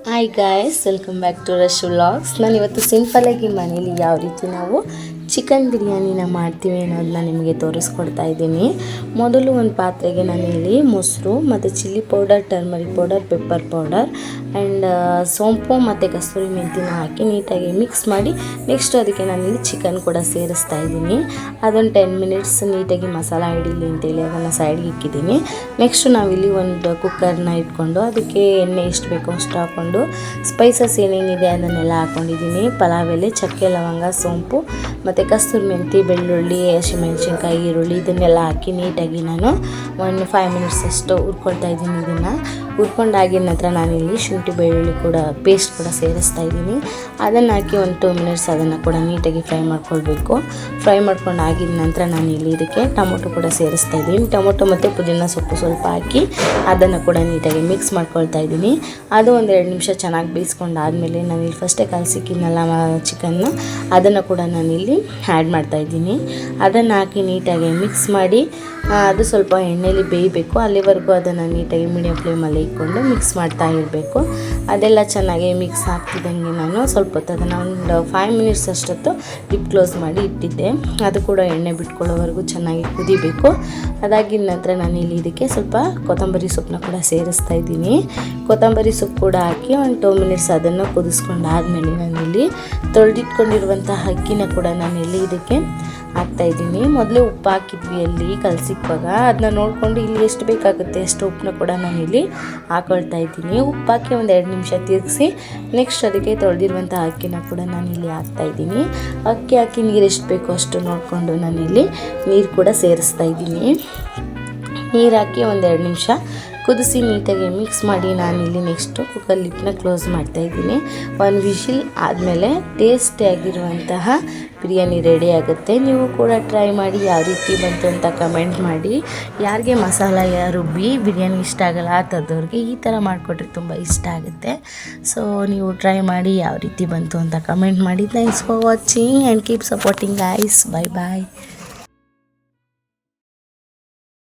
Hi guys, welcome back to Rush vlogs. ನಾನು ಇವತ್ತು ಸಿಂಪಲ್ಲಾಗಿ ಮನೇಲಿ ಯಾವ ರೀತಿ ನಾವು ಚಿಕನ್ ಬಿರಿಯಾನಿನ ಮಾಡ್ತೀವಿ ಅನ್ನೋದನ್ನ ನಿಮಗೆ ತೋರಿಸ್ಕೊಡ್ತಾ ಇದ್ದೀನಿ. ಮೊದಲು ಒಂದು ಪಾತ್ರೆಗೆ ನಾನಿಲ್ಲಿ ಮೊಸರು ಮತ್ತು chilli powder, turmeric powder, pepper powder and ಸೋಂಪು ಮತ್ತು ಕಸ್ತೂರಿ ಮೆಂತಿನ ಹಾಕಿ ನೀಟಾಗಿ ಮಿಕ್ಸ್ ಮಾಡಿ ನೆಕ್ಸ್ಟ್ ಅದಕ್ಕೆ ನಾನಿಲ್ಲಿ ಚಿಕನ್ ಕೂಡ ಸೇರಿಸ್ತಾ ಇದ್ದೀನಿ. ಅದೊಂದು 10 ಮಿನಿಟ್ಸ್ ನೀಟಾಗಿ ಮಸಾಲ ಹಿಡೀಲಿ ಅಂತೇಳಿ ಅದನ್ನು ಸೈಡ್ಗೆ ಇಕ್ಕಿದ್ದೀನಿ. ನೆಕ್ಸ್ಟು ನಾವಿಲ್ಲಿ ಒಂದು ಕುಕ್ಕರ್ನ ಇಟ್ಕೊಂಡು ಅದಕ್ಕೆ ಎಣ್ಣೆ ಎಷ್ಟು ಬೇಕೋ ಅಷ್ಟು ಹಾಕ್ಕೊಂಡು ಸ್ಪೈಸಸ್ ಏನೇನಿದೆ ಅದನ್ನೆಲ್ಲ ಹಾಕ್ಕೊಂಡಿದ್ದೀನಿ. ಪಲಾವ್ ಎಲೆ, ಚಕ್ಕೆ, ಲವಂಗ, ಸೋಂಪು ಮತ್ತು ಕಸ್ತೂರಿ ಮೆಂತಿ, ಬೆಳ್ಳುಳ್ಳಿ, ಹಸಿಮೆಣಸಿನ್ಕಾಯಿ, ಈರುಳ್ಳಿ ಇದನ್ನೆಲ್ಲ ಹಾಕಿ ನೀಟಾಗಿ ನಾನು 5 ಮಿನಿಟ್ಸ್ ಅಷ್ಟು ಹುರ್ಕೊಳ್ತಾ ಇದ್ದೀನಿ. ಇದನ್ನು ಹುರ್ಕೊಂಡಾಗಿದ ನಂತರ ನಾನಿಲ್ಲಿ ಶುಂಠಿ ಬೆಳ್ಳುಳ್ಳಿ ಕೂಡ ಪೇಸ್ಟ್ ಕೂಡ ಸೇರಿಸ್ತಾ ಇದ್ದೀನಿ. ಅದನ್ನು ಹಾಕಿ ಒಂದು 2 ಮಿನಿಟ್ಸ್ ಅದನ್ನು ಕೂಡ ನೀಟಾಗಿ ಫ್ರೈ ಮಾಡ್ಕೊಳ್ಬೇಕು. ಫ್ರೈ ಮಾಡ್ಕೊಂಡು ಆಗಿದ ನಂತರ ನಾನಿಲ್ಲಿ ಇದಕ್ಕೆ ಟೊಮೊಟೊ ಕೂಡ ಸೇರಿಸ್ತಾ ಇದ್ದೀನಿ. ಟೊಮೊಟೊ ಮತ್ತು ಪುದೀನ ಸೊಪ್ಪು ಸ್ವಲ್ಪ ಹಾಕಿ ಅದನ್ನು ಕೂಡ ನೀಟಾಗಿ ಮಿಕ್ಸ್ ಮಾಡ್ಕೊಳ್ತಾ ಇದ್ದೀನಿ. ಅದು ಒಂದು 2 ನಿಮಿಷ ಚೆನ್ನಾಗಿ ಬೇಯಿಸ್ಕೊಂಡಾದಮೇಲೆ ನಾನಿಲ್ಲಿ ಫಸ್ಟೇ ಕಲಸಿಕ್ಕಿದ್ನಲ್ಲ ಚಿಕನ್ನ, ಅದನ್ನು ಕೂಡ ನಾನಿಲ್ಲಿ ಆ್ಯಡ್ ಮಾಡ್ತಾಯಿದ್ದೀನಿ. ಅದನ್ನು ಹಾಕಿ ನೀಟಾಗಿ ಮಿಕ್ಸ್ ಮಾಡಿ ಅದು ಸ್ವಲ್ಪ ಎಣ್ಣೆಯಲ್ಲಿ ಬೇಯಬೇಕು. ಅಲ್ಲಿವರೆಗೂ ಅದನ್ನು ನೀಟಾಗಿ ಮೀಡಿಯಮ್ ಫ್ಲೇಮಲ್ಲಿ ಇಟ್ಕೊಂಡು ಮಿಕ್ಸ್ ಮಾಡ್ತಾ ಇರಬೇಕು. ಅದೆಲ್ಲ ಚೆನ್ನಾಗಿ ಮಿಕ್ಸ್ ಆಗ್ತಿದ್ದಂಗೆ ನಾನು ಸ್ವಲ್ಪ ಹೊತ್ತು ಅದನ್ನು ಒಂದು 5 ಮಿನಿಟ್ಸ್ ಅಷ್ಟೊತ್ತು ಲಿಡ್ ಕ್ಲೋಸ್ ಮಾಡಿ ಇಟ್ಟಿದ್ದೆ. ಅದು ಕೂಡ ಎಣ್ಣೆ ಬಿಟ್ಕೊಳ್ಳೋವರೆಗೂ ಚೆನ್ನಾಗಿ ಕುದಿಬೇಕು. ಅದಾಗಿದ ನಂತರ ನಾನಿಲ್ಲಿ ಇದಕ್ಕೆ ಸ್ವಲ್ಪ ಕೊತ್ತಂಬರಿ ಸೊಪ್ಪನ್ನ ಕೂಡ ಸೇರಿಸ್ತಾ ಇದ್ದೀನಿ. ಕೊತ್ತಂಬರಿ ಸೊಪ್ಪು ಕೂಡ ಹಾಕಿ ಒಂದು 2 ಮಿನಿಟ್ಸ್ ಅದನ್ನು ಕುದಿಸ್ಕೊಂಡಾದಮೇಲೆ ನಾನಿಲ್ಲಿ ತೊಳೆದಿಟ್ಕೊಂಡಿರುವಂಥ ಅಕ್ಕಿನ ಕೂಡ ನಾನಿಲ್ಲಿ ಇದಕ್ಕೆ ಹಾಕ್ತಾಯಿದ್ದೀನಿ. ಮೊದಲೇ ಉಪ್ಪು ಹಾಕಿದ್ವಿ ಅಲ್ಲಿ ಕಲಸಿಕ್ವಾಗ, ಅದನ್ನ ನೋಡಿಕೊಂಡು ಇಲ್ಲಿ ಎಷ್ಟು ಬೇಕಾಗುತ್ತೆ ಅಷ್ಟು ಉಪ್ಪನ್ನ ಕೂಡ ನಾನಿಲ್ಲಿ ಹಾಕೊಳ್ತಾ ಇದ್ದೀನಿ. ಉಪ್ಪು ಹಾಕಿ ಒಂದು 2 ನಿಮಿಷ ತಿರುಗಿಸಿ ನೆಕ್ಸ್ಟ್ ಅದಕ್ಕೆ ತೊಳೆದಿರುವಂಥ ಅಕ್ಕಿನ ಕೂಡ ನಾನಿಲ್ಲಿ ಹಾಕ್ತಾಯಿದ್ದೀನಿ. ಅಕ್ಕಿ ಹಾಕಿ ನೀರು ಎಷ್ಟು ಬೇಕೋ ಅಷ್ಟು ನೋಡಿಕೊಂಡು ನಾನಿಲ್ಲಿ ನೀರು ಕೂಡ ಸೇರಿಸ್ತಾ ಇದ್ದೀನಿ. ನೀರು ಹಾಕಿ ಒಂದು 2 ನಿಮಿಷ ಕುದಿಸಿ ನೀಟಾಗಿ ಮಿಕ್ಸ್ ಮಾಡಿ ನಾನಿಲ್ಲಿ ನೆಕ್ಸ್ಟು ಕುಕ್ಕರ್ ಲಿಡ್ನ ಕ್ಲೋಸ್ ಮಾಡ್ತಾಯಿದ್ದೀನಿ. 1 ವಿಶಿಲ್ ಆದಮೇಲೆ ಟೇಸ್ಟಿಯಾಗಿರುವಂತಹ ಬಿರಿಯಾನಿ ರೆಡಿ ಆಗುತ್ತೆ. ನೀವು ಕೂಡ ಟ್ರೈ ಮಾಡಿ ಯಾವ ರೀತಿ ಬಂತು ಅಂತ ಕಮೆಂಟ್ ಮಾಡಿ. ಯಾರಿಗೆ ಮಸಾಲ ರುಬ್ಬಿ ಬಿರಿಯಾನಿ ಇಷ್ಟ ಆಗಲ್ಲ ಆ ಥರದವ್ರಿಗೆ ಈ ಥರ ಮಾಡಿಕೊಟ್ರೆ ತುಂಬ ಇಷ್ಟ ಆಗುತ್ತೆ. ಸೊ ನೀವು ಟ್ರೈ ಮಾಡಿ ಯಾವ ರೀತಿ ಬಂತು ಅಂತ ಕಮೆಂಟ್ ಮಾಡಿ. Thanks for watching and keep supporting guys. Bye bye.